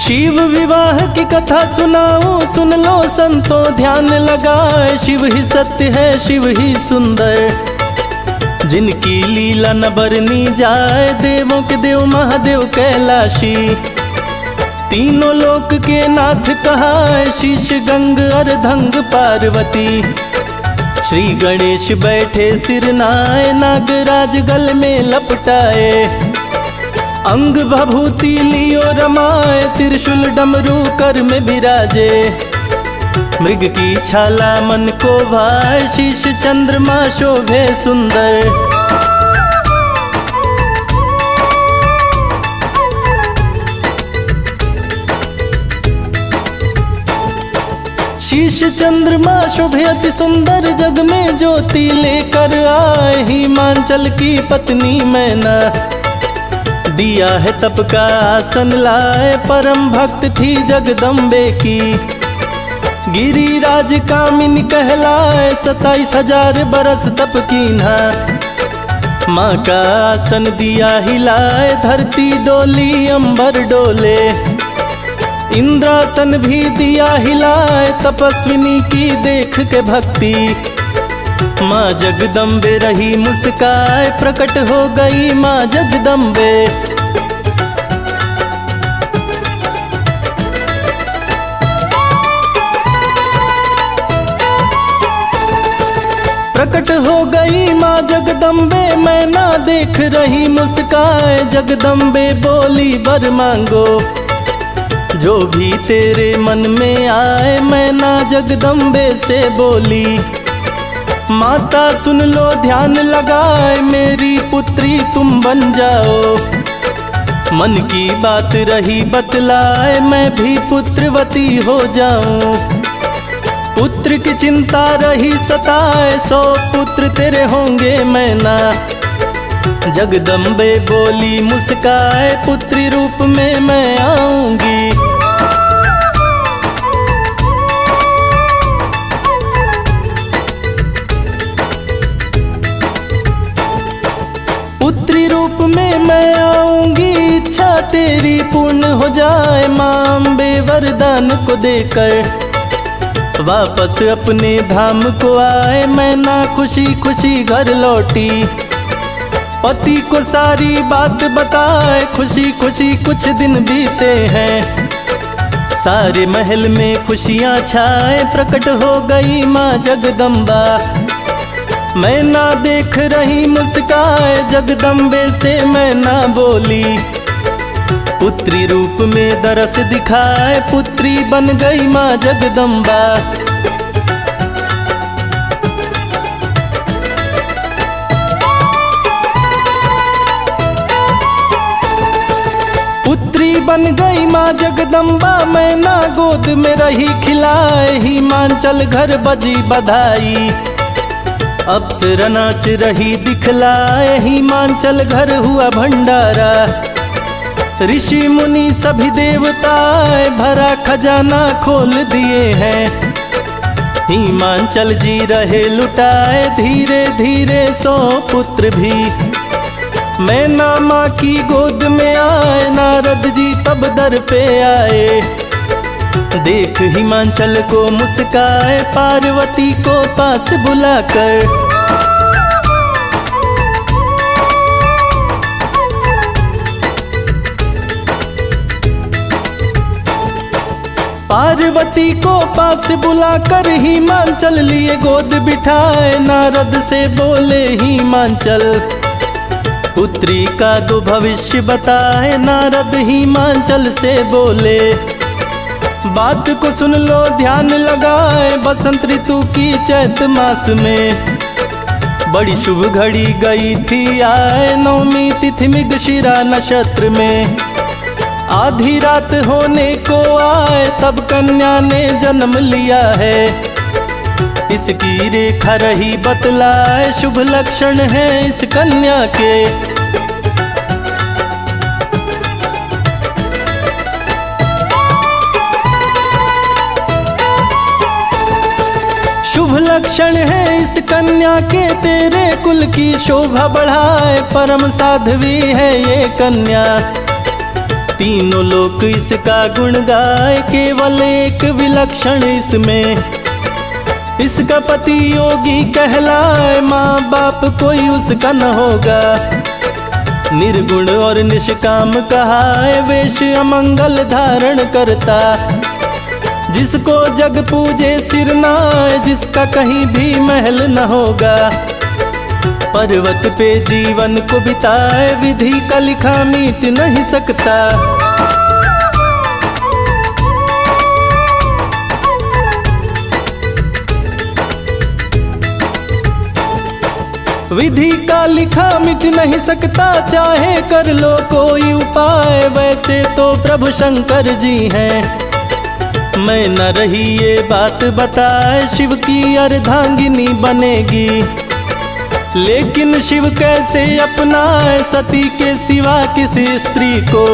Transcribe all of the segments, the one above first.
शिव विवाह की कथा सुनाऊं, सुन लो संतो ध्यान लगाए। शिव ही सत्य है, शिव ही सुंदर, जिनकी लीला न बरनी जाए। देवों के देव महादेव कैलाशी, तीनों लोक के नाथ कहाए। शीश गंग अर्धंग पार्वती, श्री गणेश बैठे सिर नाए। नागराज गल में लपटाए, अंग भभूति लियो रमाए। त्रिशूल डमरू कर में विराजे, मृग की छाला मन को भाए। शीश चंद्रमा शोभे सुंदर, शीश चंद्रमा शोभे अति सुंदर। जग में ज्योति लेकर आए, हिमांचल की पत्नी मैना। दिया है तप का आसन लाए, परम भक्त थी जगदम्बे की। गिरिराज कामिनी कहलाए, 27,000 बरस तप कीन्हा। माँ का आसन दिया हिलाए, धरती डोली अंबर डोले। इंद्रासन भी दिया हिलाए, तपस्विनी की देख के भक्ति। माँ जगदम्बे रही मुस्काए, प्रकट हो गई माँ जगदम्बे। प्रकट हो गई माँ जगदम्बे, मैना देख रही मुस्काए। जगदम्बे बोली वर मांगो, जो भी तेरे मन में आए। मैना जगदम्बे से बोली, माता सुन लो ध्यान लगाए। मेरी पुत्री तुम बन जाओ, मन की बात रही बतलाए। मैं भी पुत्रवती हो जाऊं, पुत्र की चिंता रही सताए। 100 पुत्र तेरे होंगे मैना। जगदम्बे बोली मुस्काए, पुत्री रूप में मैं आऊंगी। पुत्री रूप में मैं आऊंगी, इच्छा तेरी पूर्ण हो जाए। माँ अम्बे वरदान को देकर वापस अपने धाम को आए। मैना खुशी खुशी घर लौटी, पति को सारी बात बताए। खुशी खुशी कुछ दिन बीते हैं, सारे महल में खुशियाँ छाए। प्रकट हो गई माँ जगदम्बा, मैना देख रही मुस्काए। जगदम्बे से मैना बोली, पुत्री रूप में दरस दिखाए। पुत्री बन गई माँ जगदम्बा। पुत्री बन गई माँ जगदम्बा, मैना गोद में रही खिलाए। हिमांचल घर बजी बधाई, अप्सरा नाच रही दिखलाए। हिमांचल घर हुआ भंडारा, ऋषि मुनि सभी देवताएं। भरा खजाना खोल दिए हैं, हिमांचल जी रहे लुटाए। धीरे धीरे 100 पुत्र भी मैना माँ की गोद में आए। नारद जी तब दर पे आए, देख हिमांचल को मुस्काए। पार्वती को पास बुलाकर पार्वती को पास बुलाकर हिमांचल लिए गोद बिठाए। नारद से बोले हिमांचल, पुत्री का दो भविष्य बताए। नारद हिमांचल से बोले, बात को सुन लो ध्यान लगाए। बसंत ऋतु की चैत मास में बड़ी शुभ घड़ी गई थी आए। नवमी तिथि मृगशिरा नक्षत्र में आधी रात होने को आए। तब कन्या ने जन्म लिया है, इसकी रेखा रही बतलाए। शुभ लक्षण है इस कन्या के, शुभ लक्षण है इस कन्या के। तेरे कुल की शोभा बढ़ाए, परम साध्वी है ये कन्या। तीनों लोक इसका गुण गाए, केवल एक विलक्षण इसमें इसका पति योगी कहलाए, माँ बाप कोई उसका न होगा। निर्गुण और निष्काम कहाए, वेश अमंगल धारण करता, जिसको जग पूजे सिर नाए, जिसका कहीं भी महल न होगा। पर्वत पे जीवन को बिताए, विधि का लिखा मिट नहीं सकता। विधि का लिखा मिट नहीं सकता, चाहे कर लो कोई उपाय। वैसे तो प्रभु शंकर जी हैं, मैं न रही ये बात बताए, शिव की अर्धांगिनी बनेगी। लेकिन शिव कैसे अपनाए, सती के सिवा किसी स्त्री को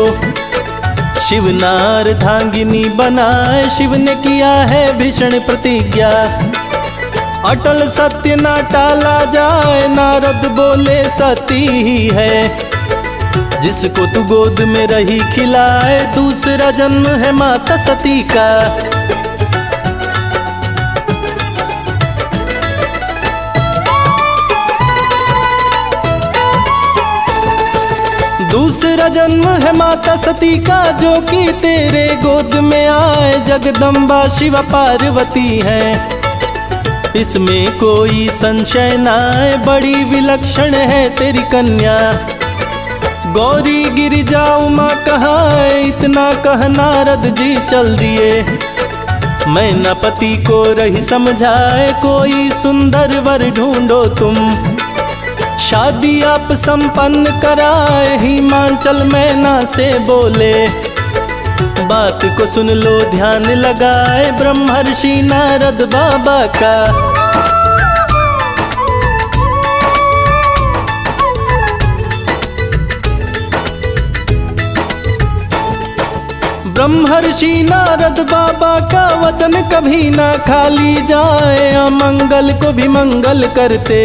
शिव न अर्धांगिनी बनाए। शिव ने किया है भीषण प्रतिज्ञा, अटल सत्य ना टाला जाए। नारद बोले सती ही है, जिसको तू गोद में रही खिलाए, दूसरा जन्म है माता सती का। दूसरा जन्म है माता सती का, जो कि तेरे गोद में आए। जगदम्बा शिव पार्वती है, इसमें कोई संशय नाए, बड़ी विलक्षण है तेरी कन्या। गौरी गिरिजा उमा कहाए, इतना कह नारद जी चल दिए। मैं न पति को रही समझाए, कोई सुंदर वर ढूंढो तुम। शादी आप संपन्न कराए, हिमाचल मैना से बोले। बात को सुन लो ध्यान लगाए, ब्रह्मर्षि नारद बाबा का। ब्रह्मर्षि नारद बाबा का वचन कभी ना खाली जाए, अमंगल को भी मंगल करते।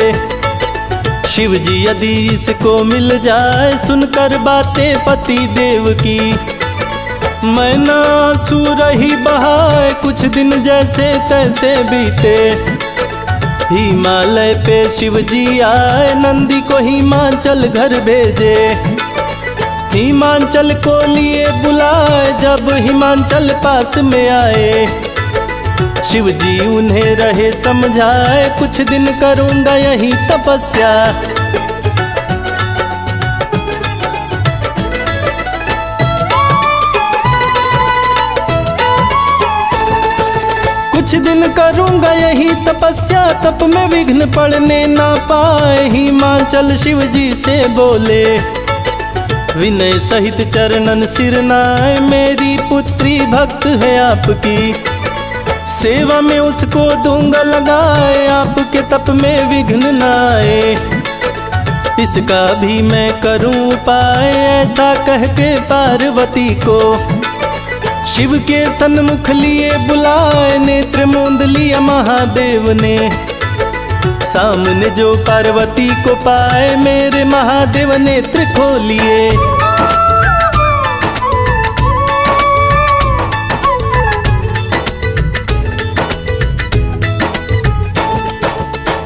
शिव जी यदि इसको मिल जाए, सुनकर बातें पति देव की। मैना आंसू रही बहाए, कुछ दिन जैसे तैसे बीते। हिमालय पे शिव जी आए, नंदी को हिमाचल घर भेजे। हिमाचल को लिए बुलाए, जब हिमाचल पास में आए। शिव जी उन्हें रहे समझाए, कुछ दिन करूँगा यही तपस्या। कुछ दिन करूँगा यही तपस्या, तप में विघ्न पड़ने ना पाए। हिमाचल शिव जी से बोले, विनय सहित चरणन सिर नाए। मेरी पुत्री भक्त है आपकी, सेवा में उसको दूंगा लगाए। आपके तप में विघ्न न आए, इसका भी मैं करूं उपाय। ऐसा कह के पार्वती को शिव के सन्मुख लिए बुलाए। नेत्र मूंद लिया महादेव ने, सामने जो पार्वती को पाए। मेरे महादेव नेत्र खोलिए,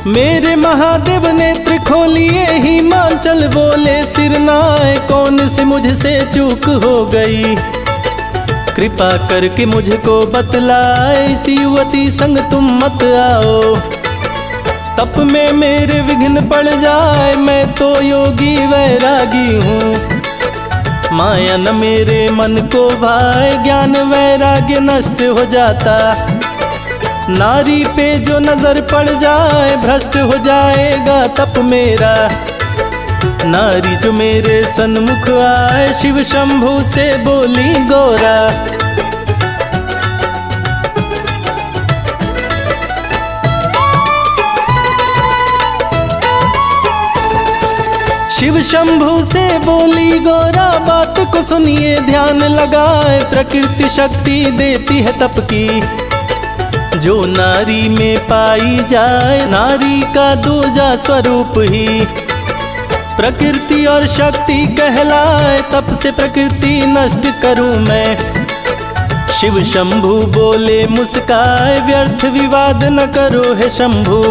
मेरे महादेव नेत्र खोलिए। हिमाचल बोले सिर नाए, कौन सी मुझसे चूक हो गई। कृपा करके मुझको बतलाए, इसी युवती संग तुम मत आओ। तप में मेरे विघ्न पड़ जाए, मैं तो योगी वैरागी हूँ। माया न मेरे मन को भाए, ज्ञान वैराग्य नष्ट हो जाता। नारी पे जो नजर पड़ जाए, भ्रष्ट हो जाएगा तप मेरा। नारी जो मेरे सन्मुख आए, शिव शंभु से बोली गौरा। शिव शंभु से बोली गौरा, बात को सुनिए ध्यान लगाए। प्रकृति शक्ति देती है तप की, जो नारी में पाई जाए। नारी का दूजा स्वरूप ही प्रकृति और शक्ति कहलाए, तप से प्रकृति नष्ट करूं मैं। शिव शंभु बोले मुस्काए, व्यर्थ विवाद न करो है शंभु।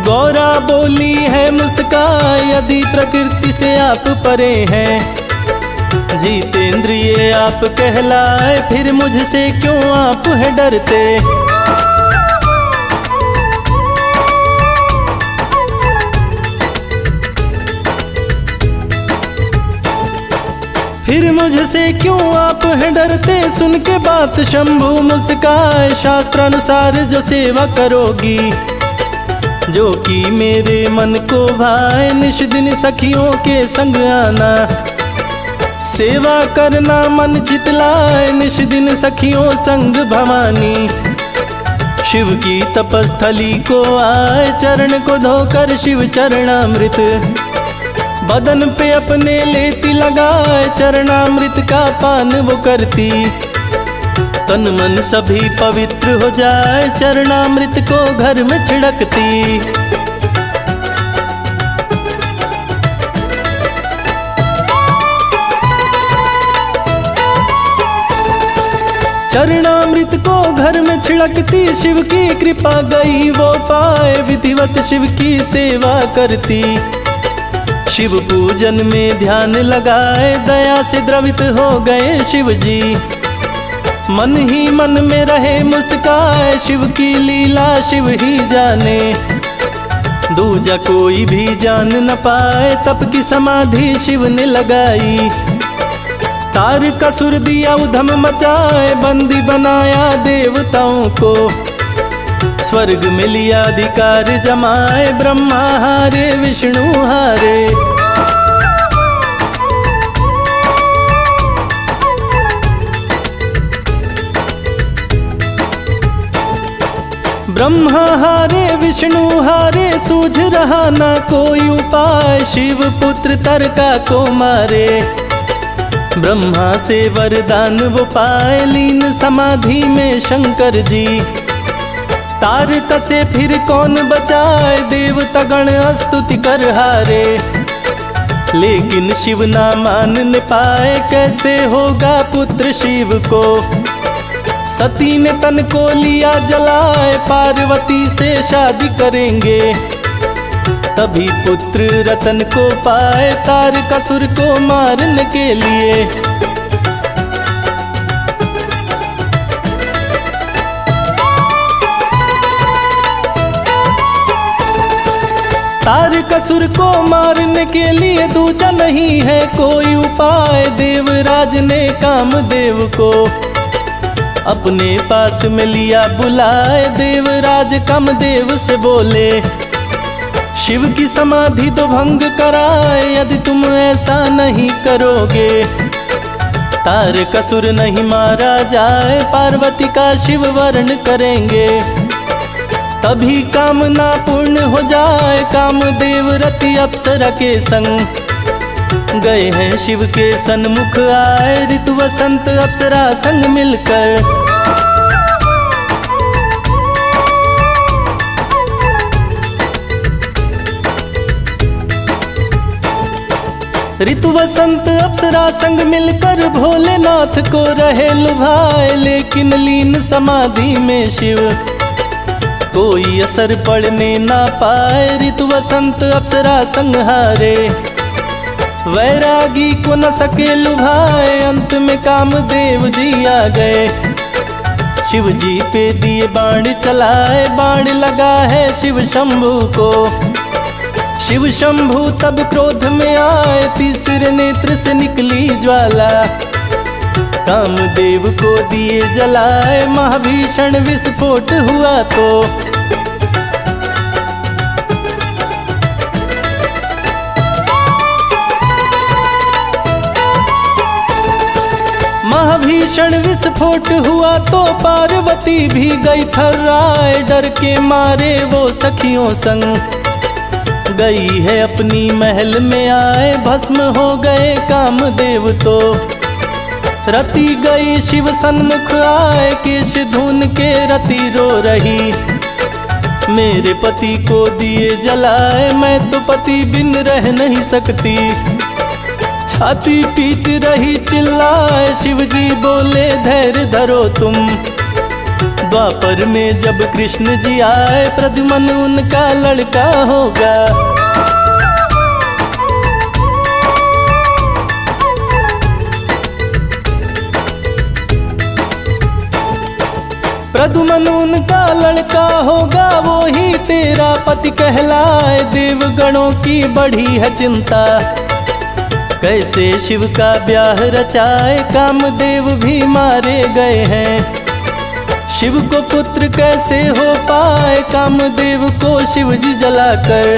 गौरा बोली है मुस्काए, यदि प्रकृति से आप परे हैं। जितेंद्रिय आप कहलाए, फिर मुझसे क्यों आप है डरते। फिर मुझसे क्यों आप हैं डरते। सुन के बात शंभु मुस्काए, शास्त्रानुसार जो सेवा करोगी, जो कि मेरे मन को भाए, निश दिन सखियों के संग आना। सेवा करना मन चितलाए, निश दिन सखियों संग भवानी। शिव की तपस्थली को आए, चरण को धोकर शिव चरणामृत बदन पे अपने लेती लगाए। चरणामृत का पान वो करती, तन मन सभी पवित्र हो जाए। चरणामृत को घर में छिड़कती, चरणामृत को घर में छिड़कती। शिव की कृपा गई वो पाए, विधिवत शिव की सेवा करती। शिव पूजन में ध्यान लगाए, दया से द्रवित हो गए शिव जी। मन ही मन में रहे मुस्काए, शिव की लीला शिव ही जाने। दूजा कोई भी जान न पाए, तप की समाधि शिव ने लगाई। तार का सुर दिया उधम मचाए, बंदी बनाया देवताओं को। स्वर्ग में लिया अधिकार जमाए, ब्रह्मा हारे विष्णु हारे। ब्रह्मा हारे विष्णु हारे, सूझ रहा ना कोई उपाय। शिव पुत्र तरका को मारे, ब्रह्मा से वरदान वो पाए। लीन समाधि में शंकर जी, तारका से फिर कौन बचाए। देवता गण स्तुति कर हारे, लेकिन शिव ना मान न पाए। कैसे होगा पुत्र शिव को, सती ने तन को लिया जलाए। पार्वती से शादी करेंगे, तभी पुत्र रतन को पाए। तारकासुर को मारने के लिए तारकासुर को मारने के लिए दूजा नहीं है कोई उपाय। देवराज ने कामदेव को अपने पास में लिया बुलाए। देवराज कामदेव से बोले, शिव की समाधि तो भंग कराए। यदि तुम ऐसा नहीं करोगे, तारकासुर नहीं मारा जाए। पार्वती का शिव वर्ण करेंगे, तभी कामना पूर्ण हो जाए। कामदेव रति अप्सरा के संग गए हैं शिव के सन्मुख आए। ऋतु वसंत अप्सरा संग मिलकर ऋतु वसंत अप्सरा संग मिलकर भोलेनाथ को रहे लुभाए। लेकिन लीन समाधि में शिव कोई असर पड़ने ना पाए। ऋतु वसंत अप्सरा संग हारे, वैरागी को न सके लुभाए। अंत में कामदेव जी आ गए, शिव जी पे दिए बाण चलाए। बाण लगा है शिव शंभु को, शिव शंभु तब क्रोध में आए। तीसरे नेत्र से निकली ज्वाला, कामदेव को दिए जलाए। महाभीषण विस्फोट हुआ तो महाभीषण विस्फोट हुआ तो पार्वती भी गई थर्राए। डर के मारे वो सखियों संग गई है अपनी महल में आए। भस्म हो गए कामदेव तो रति गई शिव सन्मुख आए। केश धून के रति रो रही, मेरे पति को दिए जलाए, मैं तो पति बिन रह नहीं सकती। छाती पीट रही चिल्लाए, शिव जी बोले धैर्य धरो तुम। द्वापर में जब कृष्ण जी आए, प्रद्युमन उनका लड़का होगा। प्रद्युमन उनका लड़का होगा, वो ही तेरा पति कहलाए। देवगणों की बढ़ी है चिंता, कैसे शिव का ब्याह रचाए। कामदेव भी मारे गए हैं, शिव को पुत्र कैसे हो पाए। कामदेव को शिव जी जलाकर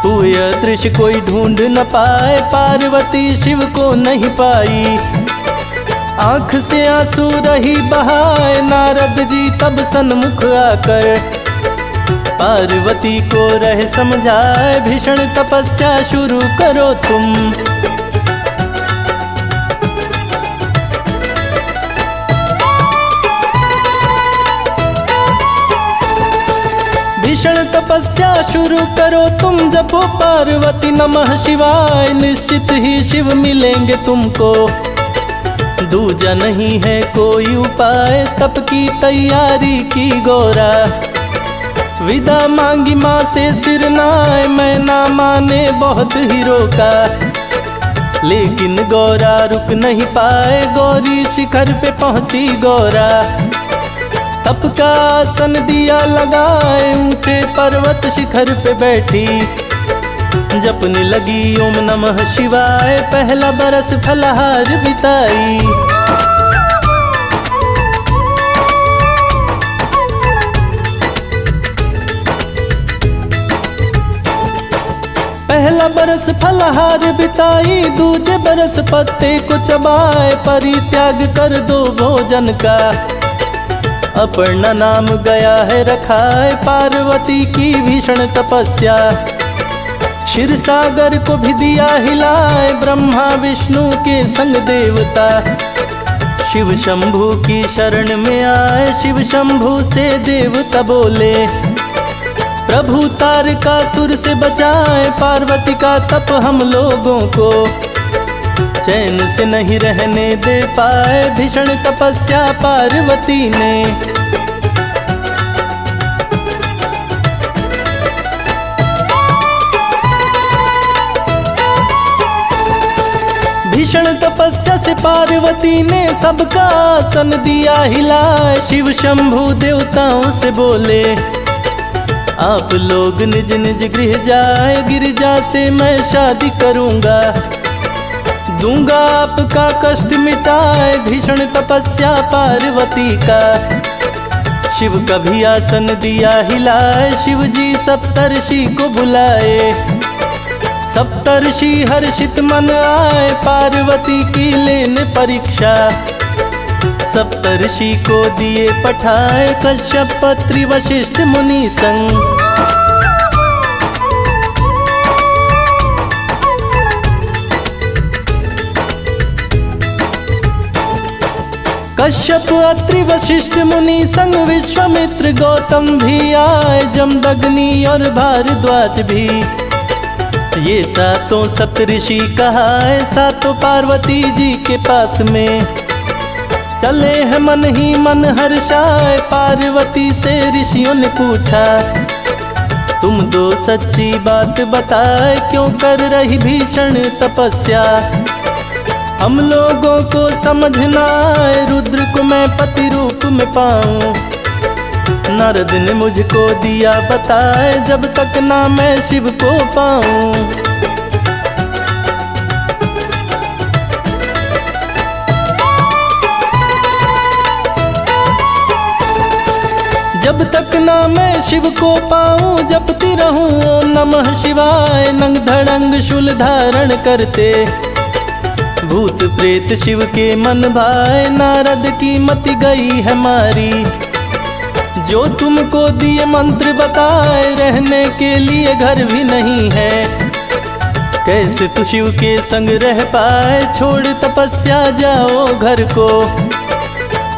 हुए अदृश्य, कोई ढूंढ न पाए। पार्वती शिव को नहीं पाई, आंख से आंसू रही बहाए। नारद जी तब सन्मुख आकर पार्वती को रह समझाए। भीषण तपस्या शुरू करो तुम। भीषण तपस्या शुरू करो तुम, जपो पार्वती नमः शिवाय। निश्चित ही शिव मिलेंगे तुमको, दूजा नहीं है कोई उपाय। तप की तैयारी की गौरा, विदा मांगी माँ से सिर नाए। मैं ना माने बहुत ही रोका, लेकिन गौरा रुक नहीं पाए। गौरी शिखर पे पहुंची गौरा, तप का आसन दिया लगाए। ऊंचे पर्वत शिखर पे बैठी, जपने लगी ओम नमः शिवाय। पहला बरस फलहार बिताई, पहला बरस फलहार बिताई। दूजे बरस पत्ते को चबाए, परित्याग कर दो भोजन का। अपर्णा नाम गया है रखाए, पार्वती की भीषण तपस्या। क्षीर सागर को भी दिया हिलाए, ब्रह्मा विष्णु के संग देवता। शिव शंभु की शरण में आए, शिव शंभु से देवता बोले प्रभु तारकासुर से बचाए। पार्वती का तप हम लोगों को चैन से नहीं रहने दे पाए। भीषण तपस्या पार्वती ने, भीषण तपस्या से पार्वती ने सबका आसन दिया हिलाए। शिव शंभु देवताओं से बोले आप लोग निज निज गृह जाए। गिरिजा से मैं शादी करूंगा, दूंगा आपका कष्ट मिटाए। भीषण तपस्या पार्वती का, शिव का भी आसन दिया हिलाए। शिव जी सप्तर्षि को बुलाए, सप्तर्षि हर्षित मन आए। पार्वती की लेने परीक्षा, सप्तर्षि को दिए पठाए। कश्यप पत्री वशिष्ठ मुनि संग, कश्यप अत्रि वशिष्ठ मुनि संग। विश्वामित्र गौतम भी आए, जमदग्नि और भारद्वाज भी। ये सातों सप्तऋषि कहाए, सातों पार्वती जी के पास में चले हैं मन ही मन हर्षाए। पार्वती से ऋषियों ने पूछा तुम दो सच्ची बात बताए, क्यों कर रही भीषण तपस्या। हम लोगों को समझना आए, रुद्र को मैं पति रूप में पाऊं। नारद ने मुझको दिया बताए, जब तक ना मैं शिव को पाऊं। जब तक ना मैं शिव को पाऊं, जपती रहूं ओम नमः शिवाय। नंग धड़ंग शूल धारण करते, भूत प्रेत शिव के मन भाए। नारद की मति गई है मारी, जो तुमको दिए मंत्र बताए। रहने के लिए घर भी नहीं है, कैसे तू शिव के संग रह पाए। छोड़ तपस्या जाओ घर को,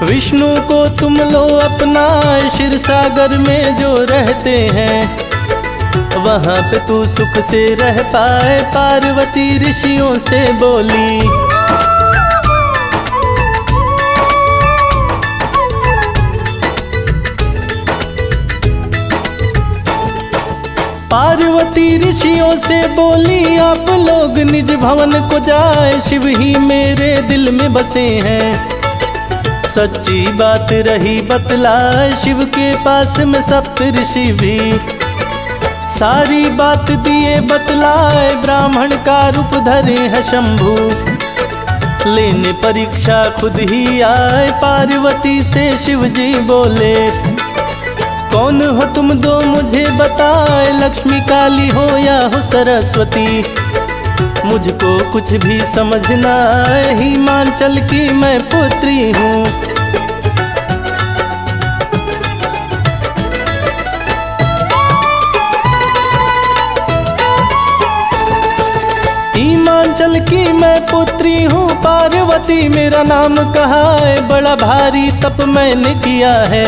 विष्णु को तुम लो अपना, क्षीर सागर में जो रहते हैं वहाँ पे तू सुख से रह पाए। पार्वती ऋषियों से बोली, पार्वती ऋषियों से बोली, आप लोग निज भवन को जाए, शिव ही मेरे दिल में बसे हैं। सच्ची बात रही बतलाए, शिव के पास में सप्त ऋषि भी सारी बात दिए बतलाए। ब्राह्मण का रूप धरे है शंभु, लेने परीक्षा खुद ही आए। पार्वती से शिव जी बोले, कौन हो तुम दो मुझे बताए, लक्ष्मी काली हो या हो सरस्वती, मुझको कुछ भी समझ ना आए। हिमांचल की मैं पुत्री हूँ। हिमांचल की मैं पुत्री हूँ, पार्वती मेरा नाम कहा है। बड़ा भारी तप मैंने किया है,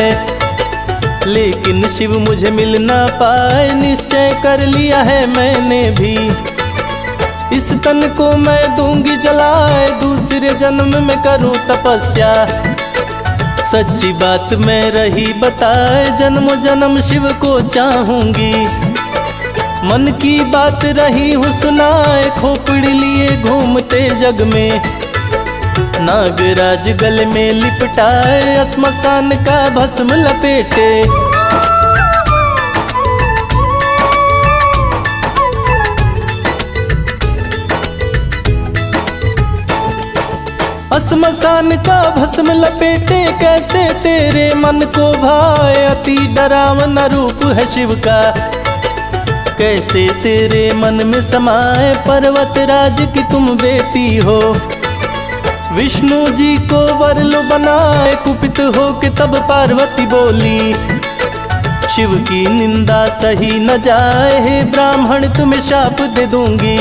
लेकिन शिव मुझे मिल ना पाए। निश्चय कर लिया है मैंने भी, इस तन को मैं दूंगी जलाए। दूसरे जन्म में करूं तपस्या, सच्ची बात मैं रही बताए। जन्म जन्म शिव को चाहूंगी, मन की बात रही हूँ सुनाए। खोपड़ी लिए घूमते जग में, नागराज गले में लिपटाए। श्मशान का भस्म लपेटे, श्मशान का भस्म लपेटे। कैसे तेरे मन को भाए, अति डरावना रूप है शिव का। कैसे तेरे मन में समाए, पर्वत राज की तुम बेटी हो। विष्णु जी को वर लो बनाए, कुपित हो के तब पार्वती बोली, शिव की निंदा सही न जाए। हे ब्राह्मण तुम्हें शाप दे दूंगी,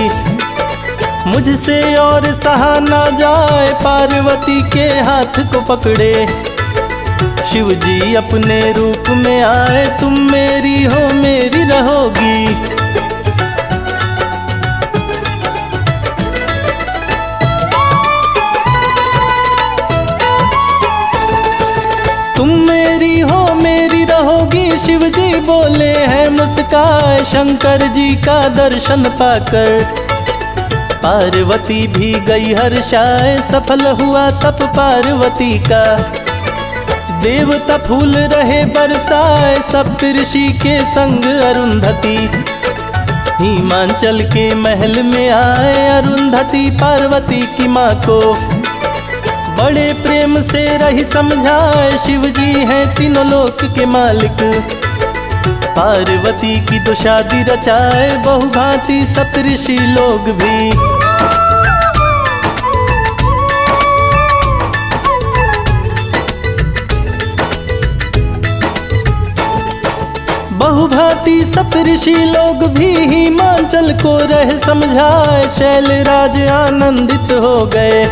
मुझसे और सहा ना जाए। पार्वती के हाथ को पकड़े शिव जी अपने रूप में आए। तुम मेरी हो मेरी रहोगी, तुम मेरी हो मेरी रहोगी। शिव जी बोले हैं मुस्काए, शंकर जी का दर्शन पाकर पार्वती भी गई हर्षाए। सफल हुआ तप पार्वती का, देवता फूल रहे बरसाए। सप्तऋषि के संग अरुंधति हिमांचल के महल में आए। अरुंधति पार्वती की माँ को बड़े प्रेम से रही समझाए। शिव जी हैं तीनों लोक के मालिक, पार्वती की तो शादी रचाए। बहुभांति सप्तऋषि लोग भी बहुभांति सप्तऋषि लोग भी हिमांचल को रह समझाए। शैलराज आनंदित हो गए,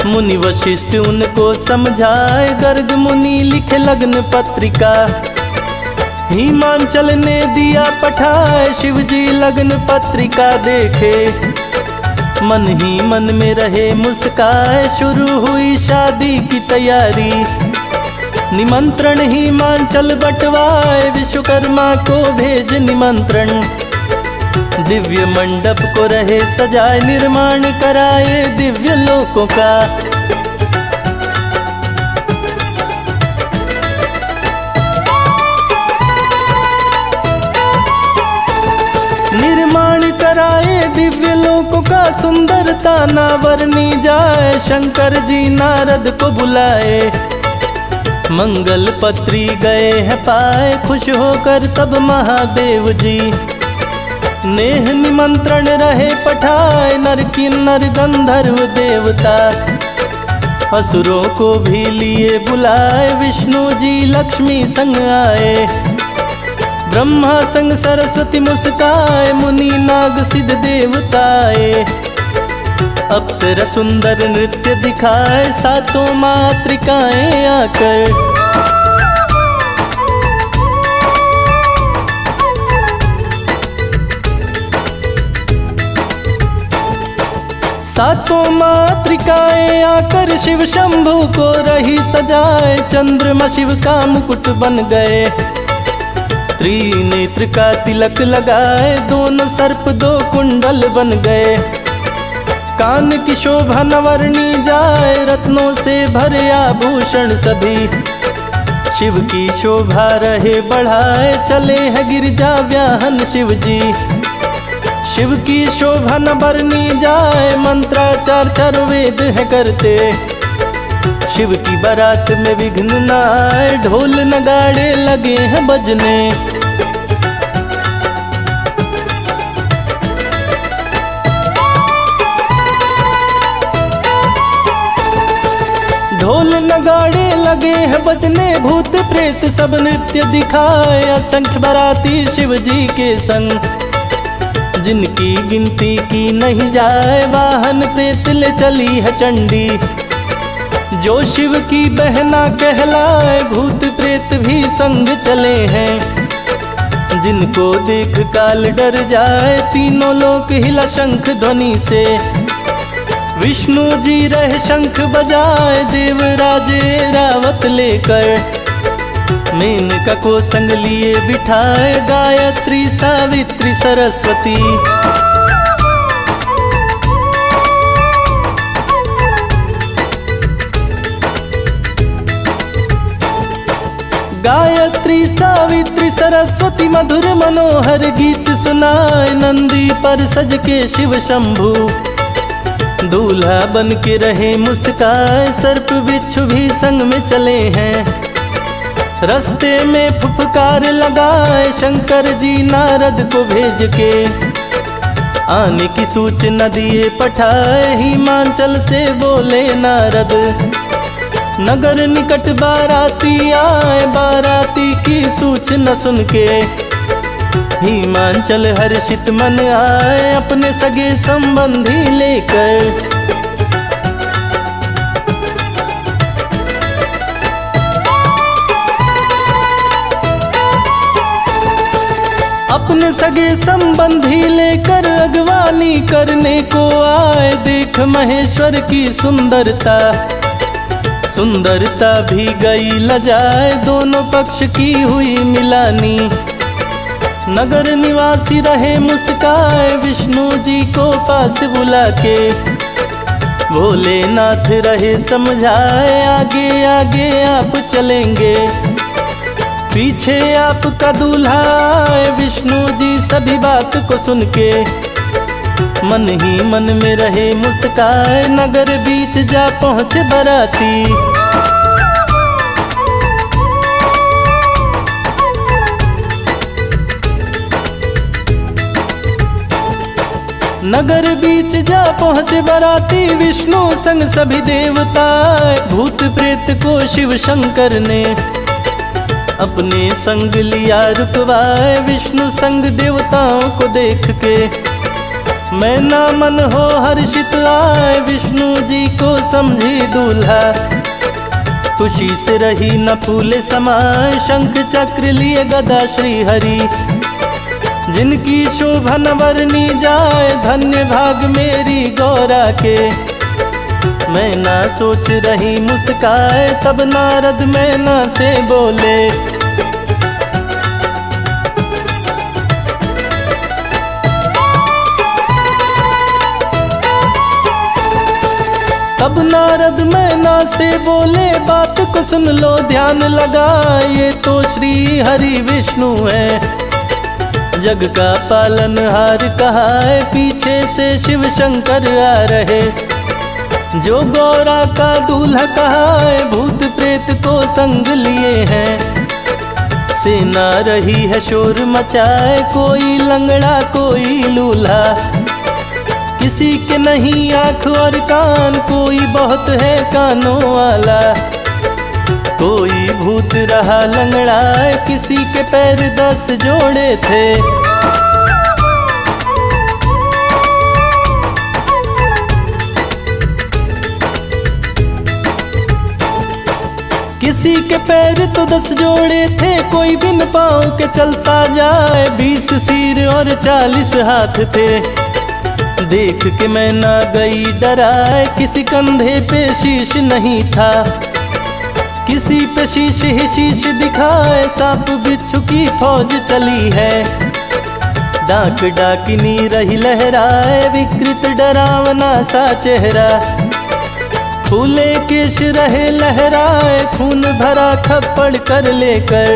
मुनि वशिष्ठ उनको समझाए। गर्ग मुनि लिखे लग्न पत्रिका, हिमांचल ने दिया पठाए। शिव जी लग्न पत्रिका देखे, मन ही मन में रहे मुस्काए। शुरू हुई शादी की तैयारी, निमंत्रण हिमांचल बंटवाए। विश्वकर्मा को भेज निमंत्रण, दिव्य मंडप को रहे सजाए। निर्माण कराए दिव्य लोकों का, निर्माण कराए दिव्य लोकों का। सुंदरता ना वर्णी जाए, शंकर जी नारद को बुलाए। मंगल पत्री गए हैं पाए, खुश होकर तब महादेव जी नेह निमंत्रण रहे पठाए। नर किन्नर गंधर्व देवता असुरों को भी लिए बुलाए। विष्णु जी लक्ष्मी संग आए, ब्रह्मा संग सरस्वती मुस्काए। मुनि नाग सिद्ध देवताए, अप्सरा सुंदर नृत्य दिखाए सातों मातृकाएं आकर। सातों मातृकाएं आकर शिव शंभु को रही सजाए, चंद्रमा शिव का मुकुट बन गए। त्रिनेत्र का तिलक लगाए, दोनों सर्प दो कुंडल बन गए। कान की शोभा न वर्णी जाए, रत्नों से भरे आभूषण सभी। शिव की शोभा रहे बढ़ाए, चले हैं गिरजा व्याहन शिव जी। शिव की शोभा न बरनी जाए, मंत्राचार चतुर्वेद है करते। शिव की बारात में विघ्न न आए, ढोल नगाड़े लगे हैं बजने। ढोल नगाड़े लगे हैं बजने, भूत प्रेत सब नृत्य दिखाए। असंख्य बाराती शिव जी के संग, जिनकी गिनती की नहीं जाए। वाहन प्रेत ले चली है चंडी, जो शिव की बहना कहलाए। भूत प्रेत भी संग चले हैं, जिनको देख काल डर जाए। तीनों लोक हिला शंख ध्वनि से, विष्णु जी रहे शंख बजाए। देवराज रावत लेकर, मेनका को संग लिए बिठाए। गायत्री सावित्री सरस्वती, गायत्री सावित्री सरस्वती मधुर मनोहर गीत सुनाए। नंदी पर सज के शिव शंभु, दूल्हा बन के रहे मुस्काए। सर्प बिच्छू भी संग में चले हैं, रस्ते में फुफकार लगाए। शंकर जी नारद को भेज के, आने की सूचना दिए पठाए। हिमाचल से बोले नारद, नगर निकट बाराती आए। बाराती की सूचना सुन के, हिमाचल हर्षित मन आए। अपने सगे संबंधी लेकर, अपने सगे संबंधी लेकर अगवानी करने को आए। देख महेश्वर की सुंदरता, सुंदरता भी गई लजाए। दोनों पक्ष की हुई मिलानी, नगर निवासी रहे मुस्काए। विष्णु जी को पास बुला के, भोलेनाथ रहे समझाए। आगे आगे आप चलेंगे, पीछे आपका दूल्हा आए। विष्णु जी सभी बात को सुन के, मन ही मन में रहे मुस्काए। नगर बीच जा पहुँचे बाराती, नगर बीच जा पहुँचे बाराती। विष्णु संग सभी देवता, भूत प्रेत को शिव शंकर ने अपने संग लिया रुकवाए। विष्णु संग देवताओं को देख के, मैं ना मन हो हर्षित आए। विष्णु जी को समझी दूल्हा, खुशी से रही न फूले समाए। शंख चक्र लिए गदा श्री हरि, जिनकी शोभा न वर्णी जाए। धन्य भाग मेरी गौरा के, मैं ना सोच रही मुस्काए। तब नारद मैना से बोले, तब नारद मैना से बोले, बात को सुन लो ध्यान लगाए। ये तो श्री हरि विष्णु है, जग का पालनहार कहा है। पीछे से शिव शंकर आ रहे, जो गौरा का दूल्हा कहा है। भूत प्रेत को संग लिए हैं, सेना रही है शोर मचाए। कोई लंगड़ा कोई लूल्हा, किसी के नहीं आँख और कान। कोई बहुत है कानों वाला, कोई भूत रहा लंगड़ा। किसी के पैर 10 जोड़े थे, किसी के पैर तो 10 जोड़े थे, कोई बिन पाँव के चलता जाए। 20 सिर और 40 हाथ थे, देख के मैं ना गई डराए। किसी कंधे पे शीश नहीं था, किसी पे शीश ही शीश दिखाए। सांप बिच्छू की फौज चली है, डाक डाकिनी रही लहराए। विकृत डरावना सा चेहरा, फूले केश रहे लहराए। खून भरा खप्पड़ कर लेकर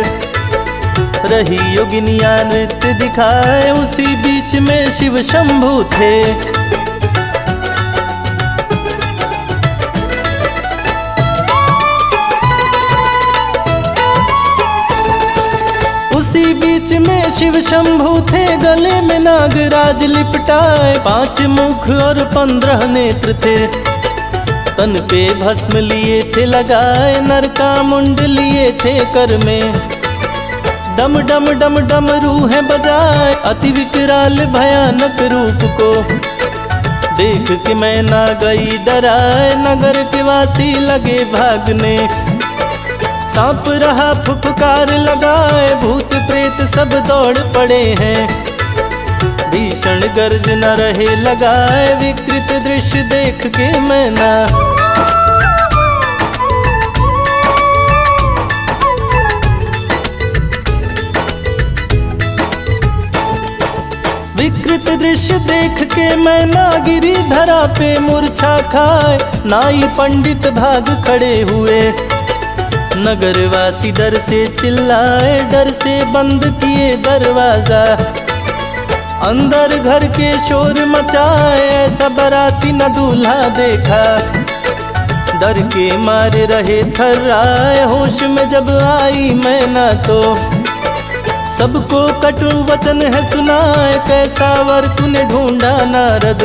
रही योगिनिया नृत्य दिखाए। उसी बीच में शिव शंभू थे, उसी बीच में शिव शंभू थे। गले में नागराज लिपटाए, 5 मुख और 15 नेत्र थे। तन पे भस्म लिए थे लगाए, नर का मुंड लिए थे कर में। डम डम डम डम रूहें बजाए, अति विकराल भयानक रूप को देख के मैं ना गई डराए। नगर के वासी लगे भागने, सांप रहा फुफकार लगाए। भूत प्रेत सब दौड़ पड़े हैं, भीषण गर्जना रहे लगाए। विकृत दृश्य देख के मैं ना विकृत दृश्य देख के मैं ना गिरी धरा पे मूर्छा खाए। नाई पंडित भाग खड़े हुए, नगरवासी डर से चिल्लाए। डर से बंद किए दरवाजा, अंदर घर के शोर मचाए। ऐसा बाराती न दूल्हा देखा, डर के मारे रहे थर्राए। होश में जब आई मैं ना तो सबको कटु वचन है सुनाए। कैसा वर तूने ढूंढा नारद,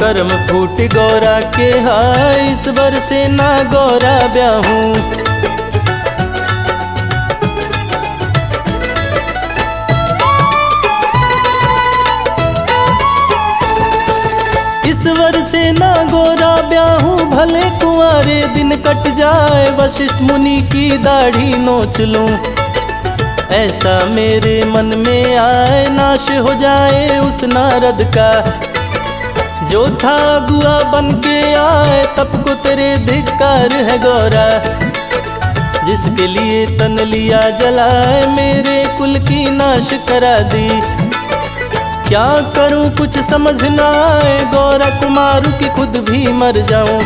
कर्म फूट गौरा के हाय। इस वर से ना गौरा ब्याहूं, इस वर से ना गोरा ब्याहूं। भले कुंवारे दिन कट जाए, वशिष्ठ मुनि की दाढ़ी नोच लूं। ऐसा मेरे मन में आए, नाश हो जाए उस नारद का जो था अगुआ बन के आए। तब को तेरे धिक्कार है गौरा, जिसके लिए तन लिया जलाए। मेरे कुल की नाश करा दी, क्या करूं कुछ समझ ना आए। गौरा कुमार की खुद भी मर जाऊं,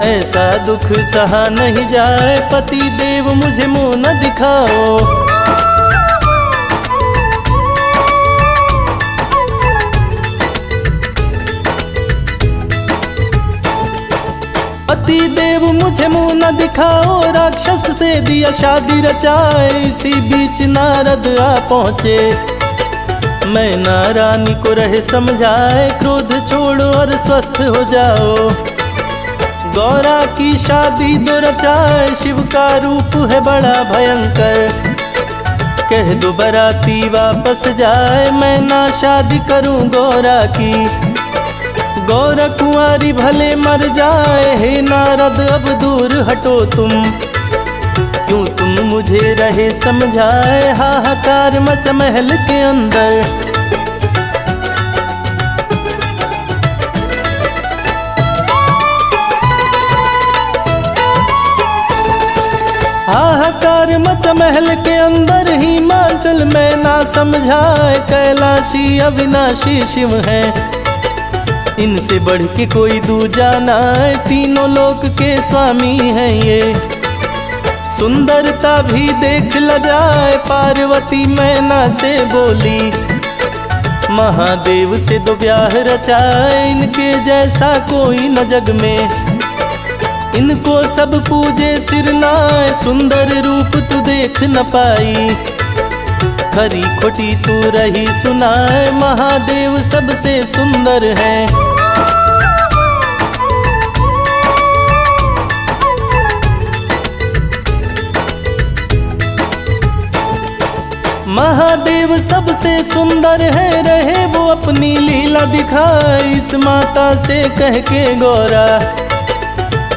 ऐसा दुख सहा नहीं जाए। पति देव मुझे मुंह न दिखाओ, पति देव मुझे मुंह न दिखाओ। राक्षस से दिया शादी रचाए, इसी बीच नारद आ पहुँचे। मैं नारानी को रहे समझाए, क्रोध छोड़ो और स्वस्थ हो जाओ। गौरा की शादी दो रचाए, शिव का रूप है बड़ा भयंकर। कह दो बराती वापस जाए, मैं ना शादी करूं गौरा की। गौरा कुंवारी भले मर जाए, हे नारद अब दूर हटो तुम। क्यों तुम मुझे रहे समझाए, हाहाकार मच महल के अंदर। हाहाकार मच महल के अंदर, हिमाचल में ना समझाए। कैलाशी अविनाशी शिव है, इनसे बढ़ के कोई दूजा ना है। तीनों लोक के स्वामी हैं ये, सुंदरता भी देख ल जाए। पार्वती मैना से बोली, महादेव से दो ब्याह रचाए। इनके जैसा कोई न जग में, इनको सब पूजे सिर नाए। सुंदर रूप तू देख न पाई, खरी खोटी तू रही सुनाए। महादेव सबसे सुंदर है, महादेव सबसे सुंदर है। रहे वो अपनी लीला दिखाए, इस माता से कह के गौरा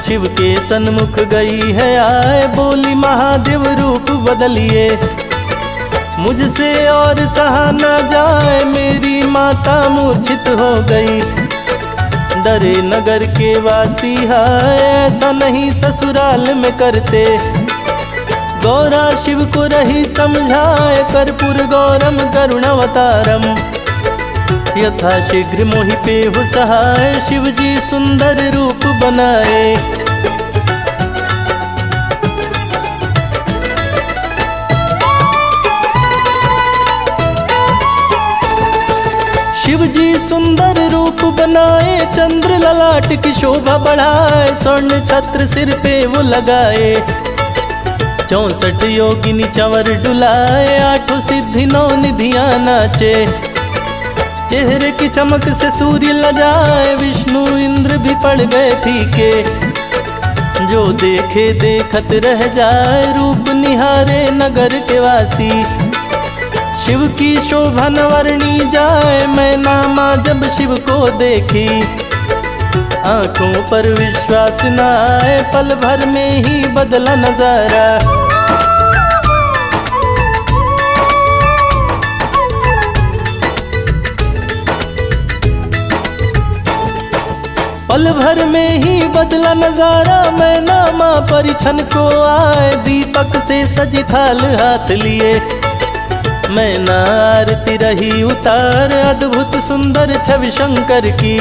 शिव के सन्मुख गई है आए, बोली महादेव रूप बदलिए, मुझसे और सहा न जाए, मेरी माता मूर्छित हो गई। डरे नगर के वासी हाय, ऐसा नहीं ससुराल में करते, गौरा शिव को रही समझाए, कर्पूर गौरम करुणावतारम, यथा शीघ्र मोहि पेहु सहाय, शिव जी सुंदर रूप बनाए। शिव जी सुंदर रूप बनाए, चंद्र ललाट की शोभा बढ़ाए, स्वर्ण छत्र सिर पे वो लगाए, 64 योगिनी चंवर डुलाए, 8 सिद्धि 9 निधियां नाचे, चेहरे की चमक से सूर्य लजाए, विष्णु इंद्र भी पड़ गए फीके, जो देखे देखत रह जाए, रूप निहारे नगर के वासी, शिव की शोभा न वर्णी जाए, मैं नामा जब शिव को देखी, आंखों पर विश्वास न आए, पल भर में ही बदला नजारा। पल भर में ही बदला नजारा, मैं नामा परिछन को आए, दीपक से सजी थाल हाथ लिए, मैं ना आरती रही उतार, अद्भुत सुंदर छवि शंकर की,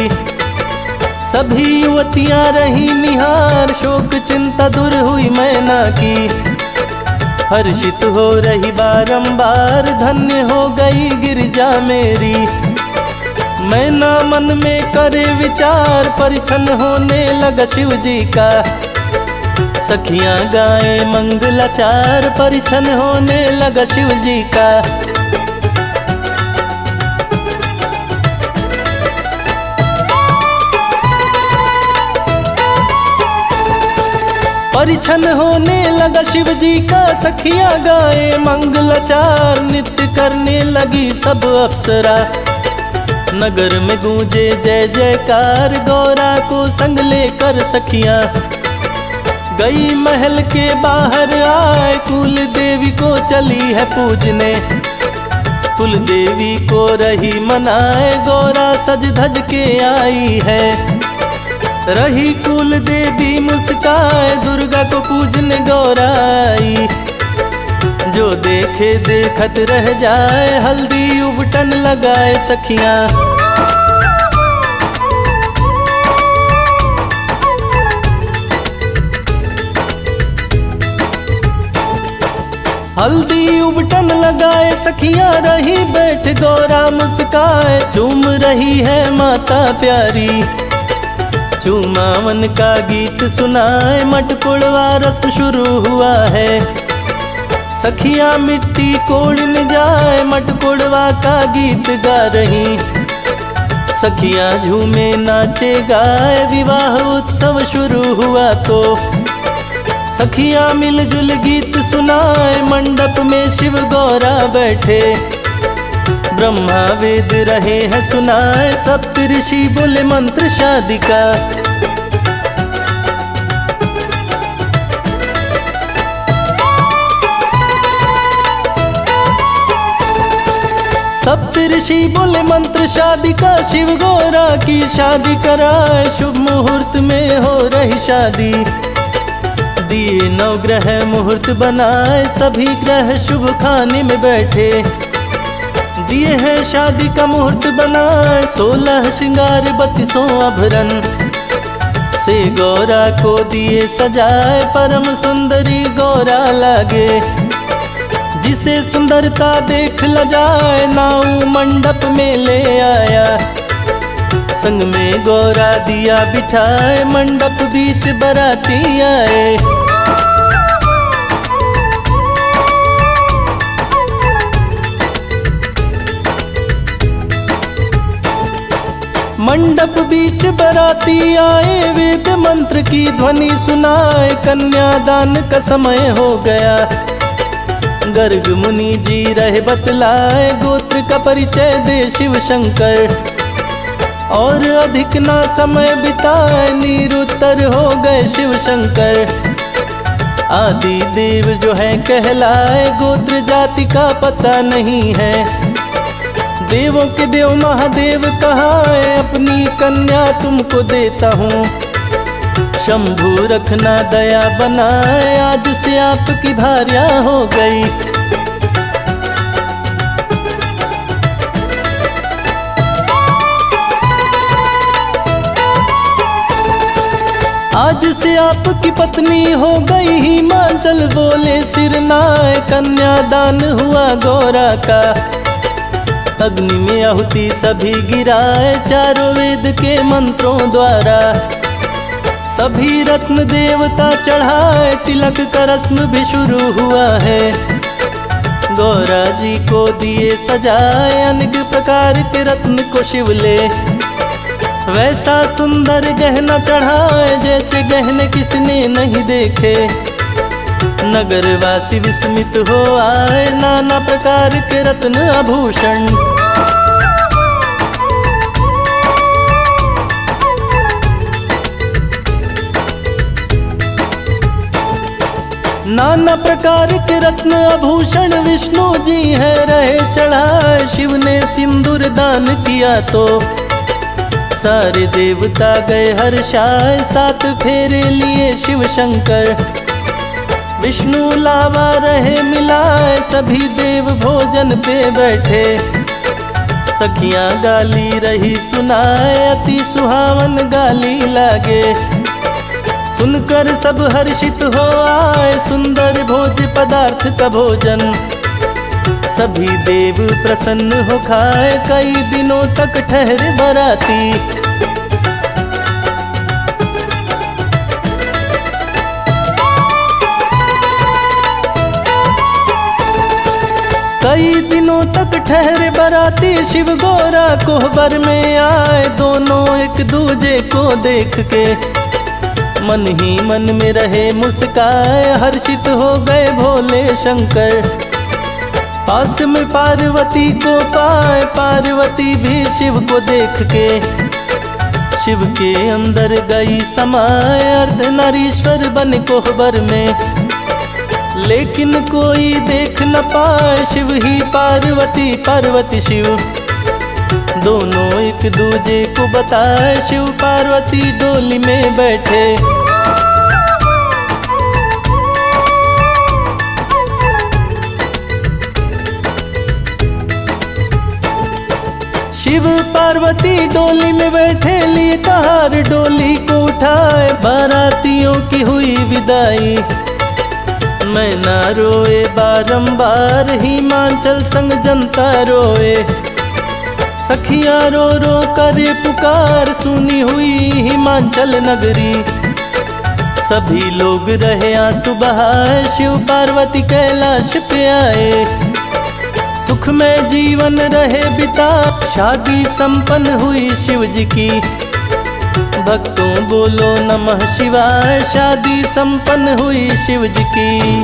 सभी युवतियां रही निहार, शोक चिंता दूर हुई मैना की, हर्षित हो रही बारंबार, धन्य हो गई गिरिजा मेरी, मैना मन में करे विचार, परिछन होने लगा शिव जी का, सखियां गाए मंगलाचार, परिछन होने लगा शिव जी का। परिछन होने लगा शिव जी का, सखियां गाए मंगलाचार, नित्य करने लगी सब अप्सरा, नगर में गूंजे जय जयकार, गौरा को संग लेकर सखियां गई महल के बाहर आए, कुल देवी को चली है पूजने, कुल देवी को रही मनाए, गौरा सज धज के आई है, रही कुल देवी मुस्काए, दुर्गा को पूजने गौरा आई, जो देखे देखत रह जाए, हल्दी उबटन लगाए सखियां, हल्दी उबटन लगाए सखियां, रही बैठ गौरा मुस्काए, चूम रही है माता प्यारी, चूमावन का गीत सुनाए, मटकुड़वा रस्म शुरू हुआ है, सखियां मिट्टी कोड़ने जाए, मटकुड़वा का गीत गा रही, सखियां झूमे नाचे गाए, विवाह उत्सव शुरू हुआ तो, सखियां मिलजुल गीत सुनाए, मंडप में शिव गौरा बैठे, ब्रह्मा वेद रहे हैं सुनाए, सप्त ऋषि बोले मंत्र शादी का, सप्त ऋषि बोले मंत्र शादी का, शिव गौरा की शादी कराए, शुभ मुहूर्त में हो रही शादी, दिए 9 ग्रह मुहूर्त बनाए, सभी ग्रह शुभ खाने में बैठे, दिए हैं शादी का मुहूर्त बनाए, 16 श्रृंगार 32 आभरण से गौरा को दिए सजाए, परम सुंदरी गौरा लागे, जिसे सुंदरता देख ल जाए, नाऊ मंडप में ले आया, संग में गौरा दिया बिठाए, मंडप बीच बराती आए, मंडप बीच बराती आए, वेद मंत्र की ध्वनि सुनाए, कन्यादान का समय हो गया, गर्ग मुनि जी रहे बतलाए, गोत्र का परिचय दे शिव शंकर, और अधिक ना समय बिताए निरुत्तर हो गए शिव शंकर। आदि देव जो है कहलाए गोत्र जाति का पता नहीं है। देवों के देव महादेव कहाए अपनी कन्या तुमको देता हूँ। शंभु रखना दया बनाए आज से आपकी भार्या हो गई। आज से आपकी पत्नी हो गई। हिमाचल बोले सिरनाए कन्यादान हुआ गौरा का। अग्नि में आहुति सभी गिराए चारों वेद के मंत्रों द्वारा। सभी रत्न देवता चढ़ाए तिलक का रस्म भी शुरू हुआ है। गौरा जी को दिए सजाए अनेक प्रकार के रत्न को शिवले। वैसा सुंदर गहना चढ़ाए जैसे गहने किसने नहीं देखे। नगरवासी विस्मित हो आए नाना प्रकार के रत्न आभूषण। नाना प्रकार के रत्न आभूषण विष्णु जी है रहे चढ़ाए। शिव ने सिंदूर दान किया तो सारे देवता गए हर्षाए। 7 फेरे लिए शिव शंकर। विष्णु लावा रहे मिलाए सभी देव भोजन पे बैठे। सखियां गाली रही सुनाए अति सुहावन गाली लागे। सुनकर सब हर्षित हो आए सुंदर भोज पदार्थ का भोजन। सभी देव प्रसन्न हो खाए कई दिनों तक ठहरे बराती। कई दिनों तक ठहरे बराती शिव गौरा कोहबर में आए। दोनों एक दूजे को देख के मन ही मन में रहे मुस्काए। हर्षित हो गए भोले शंकर। पास में पार्वती को पाए पार्वती भी शिव को देख के शिव के अंदर गई समाए। अर्धनारीश्वर बन कोहबर में लेकिन कोई देख न पाए। शिव ही पार्वती पार्वती शिव दोनों एक दूजे को बताए। शिव पार्वती डोली में बैठे। शिव पार्वती डोली में बैठे लिए कहार डोली को उठाए। बारातियों की हुई विदाई। मैना रोए बारंबार हिमाचल संग जनता रोए। सखियां रो रो करे पुकार सुनी हुई हिमाचल नगरी। सभी लोग रहे आंसू बहाए शिव पार्वती कैलाश पे आए। सुख में जीवन रहे बिता शादी संपन्न हुई शिव जी की। भक्तों बोलो नमः शिवाय शादी संपन्न हुई शिव जी की।